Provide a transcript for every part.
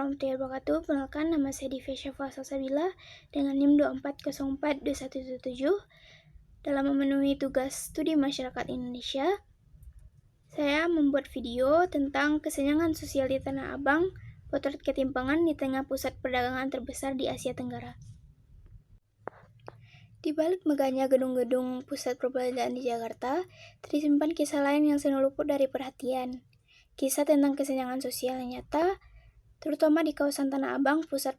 warahmatullahi wabarakatuh. Perkenalkan, nama saya Divya Syafa Salsabila dengan NIM 24042117. Dalam memenuhi tugas studi masyarakat Indonesia, saya membuat video tentang kesenjangan sosial di Tanah Abang, potret ketimpangan di tengah pusat perdagangan terbesar di Asia Tenggara. Di balik megahnya gedung-gedung pusat perbelanjaan di Jakarta, tersimpan kisah lain yang selalu luput dari perhatian. Kisah tentang kesenjangan sosial yang nyata, terutama di kawasan Tanah Abang, pusat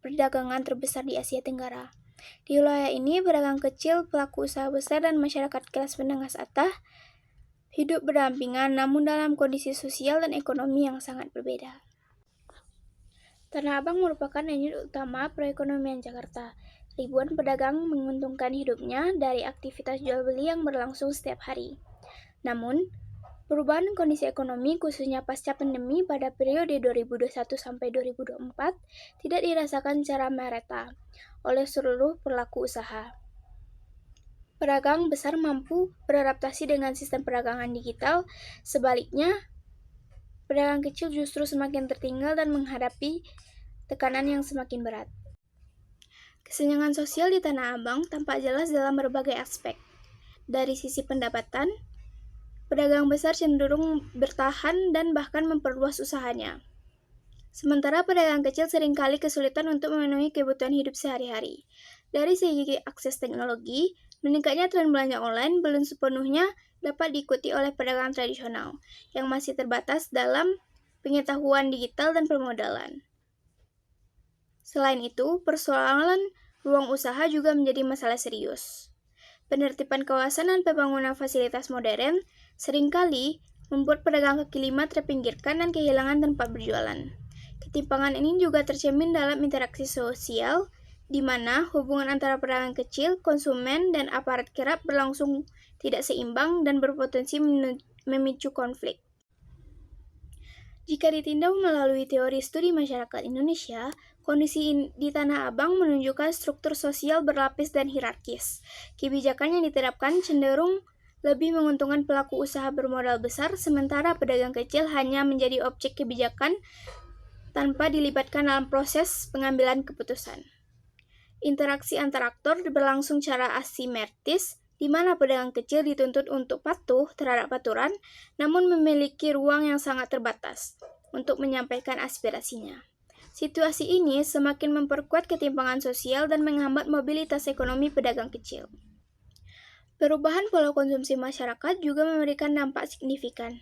perdagangan terbesar di Asia Tenggara. Di wilayah ini, pedagang kecil, pelaku usaha besar, dan masyarakat kelas menengah atas hidup berdampingan, namun dalam kondisi sosial dan ekonomi yang sangat berbeda. Tanah Abang merupakan unit utama perekonomian Jakarta. Ribuan pedagang menguntungkan hidupnya dari aktivitas jual beli yang berlangsung setiap hari. Namun, perubahan kondisi ekonomi khususnya pasca pandemi pada periode 2021 sampai 2024 tidak dirasakan secara merata oleh seluruh pelaku usaha. Pedagang besar mampu beradaptasi dengan sistem perdagangan digital, sebaliknya pedagang kecil justru semakin tertinggal dan menghadapi tekanan yang semakin berat. Kesenjangan sosial di Tanah Abang tampak jelas dalam berbagai aspek. Dari sisi pendapatan, pedagang besar cenderung bertahan dan bahkan memperluas usahanya. Sementara pedagang kecil seringkali kesulitan untuk memenuhi kebutuhan hidup sehari-hari. Dari segi akses teknologi, meningkatnya tren belanja online belum sepenuhnya dapat diikuti oleh pedagang tradisional yang masih terbatas dalam pengetahuan digital dan permodalan. Selain itu, persoalan ruang usaha juga menjadi masalah serius. Penertiban kawasan dan pembangunan fasilitas modern seringkali membuat pedagang kaki lima terpinggirkan dan kehilangan tempat berjualan. Ketimpangan ini juga tercermin dalam interaksi sosial, di mana hubungan antara pedagang kecil, konsumen, dan aparat kerap berlangsung tidak seimbang dan berpotensi memicu konflik. Jika ditinjau melalui teori studi masyarakat Indonesia, kondisi di Tanah Abang menunjukkan struktur sosial berlapis dan hierarkis. Kebijakan yang diterapkan cenderung lebih menguntungkan pelaku usaha bermodal besar, sementara pedagang kecil hanya menjadi objek kebijakan tanpa dilibatkan dalam proses pengambilan keputusan. Interaksi antar aktor berlangsung secara asimetris, di mana pedagang kecil dituntut untuk patuh terhadap aturan, namun memiliki ruang yang sangat terbatas untuk menyampaikan aspirasinya. Situasi ini semakin memperkuat ketimpangan sosial dan menghambat mobilitas ekonomi pedagang kecil. Perubahan pola konsumsi masyarakat juga memberikan dampak signifikan.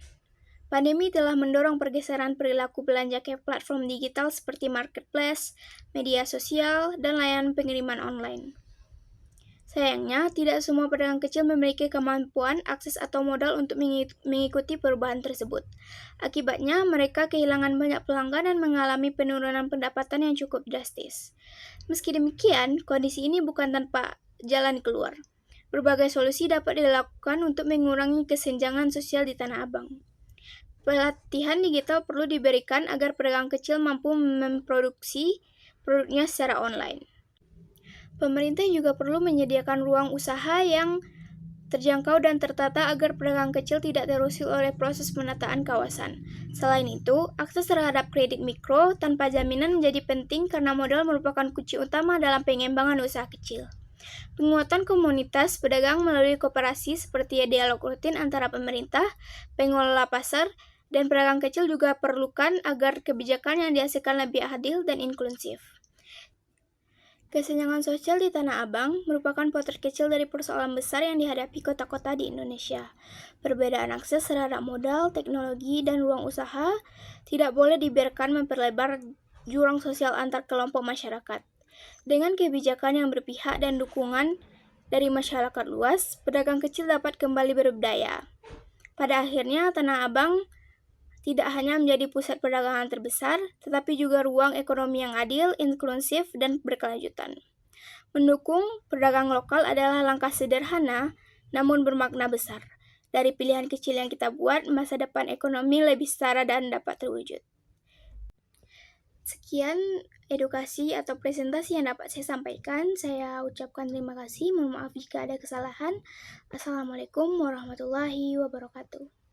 Pandemi telah mendorong pergeseran perilaku belanja ke platform digital seperti marketplace, media sosial, dan layanan pengiriman online. Sayangnya, tidak semua pedagang kecil memiliki kemampuan, akses, atau modal untuk mengikuti perubahan tersebut. Akibatnya, mereka kehilangan banyak pelanggan dan mengalami penurunan pendapatan yang cukup drastis. Meski demikian, kondisi ini bukan tanpa jalan keluar. Berbagai solusi dapat dilakukan untuk mengurangi kesenjangan sosial di Tanah Abang. Pelatihan digital perlu diberikan agar pedagang kecil mampu memproduksi produknya secara online. Pemerintah juga perlu menyediakan ruang usaha yang terjangkau dan tertata agar pedagang kecil tidak terusir oleh proses penataan kawasan. Selain itu, akses terhadap kredit mikro tanpa jaminan menjadi penting karena modal merupakan kunci utama dalam pengembangan usaha kecil. Penguatan komunitas pedagang melalui koperasi seperti dialog rutin antara pemerintah, pengelola pasar, dan pedagang kecil juga perlukan agar kebijakan yang dihasilkan lebih adil dan inklusif. Kesenjangan sosial di Tanah Abang merupakan potret kecil dari persoalan besar yang dihadapi kota-kota di Indonesia. Perbedaan akses terhadap modal, teknologi, dan ruang usaha tidak boleh dibiarkan memperlebar jurang sosial antar kelompok masyarakat. Dengan kebijakan yang berpihak dan dukungan dari masyarakat luas, pedagang kecil dapat kembali berberdaya. Pada akhirnya, Tanah Abang tidak hanya menjadi pusat perdagangan terbesar, tetapi juga ruang ekonomi yang adil, inklusif, dan berkelanjutan. Mendukung pedagang lokal adalah langkah sederhana, namun bermakna besar. Dari pilihan kecil yang kita buat, masa depan ekonomi lebih setara dan dapat terwujud. Sekian edukasi atau presentasi yang dapat saya sampaikan. Saya ucapkan terima kasih. Mohon maaf jika ada kesalahan. Assalamualaikum warahmatullahi wabarakatuh.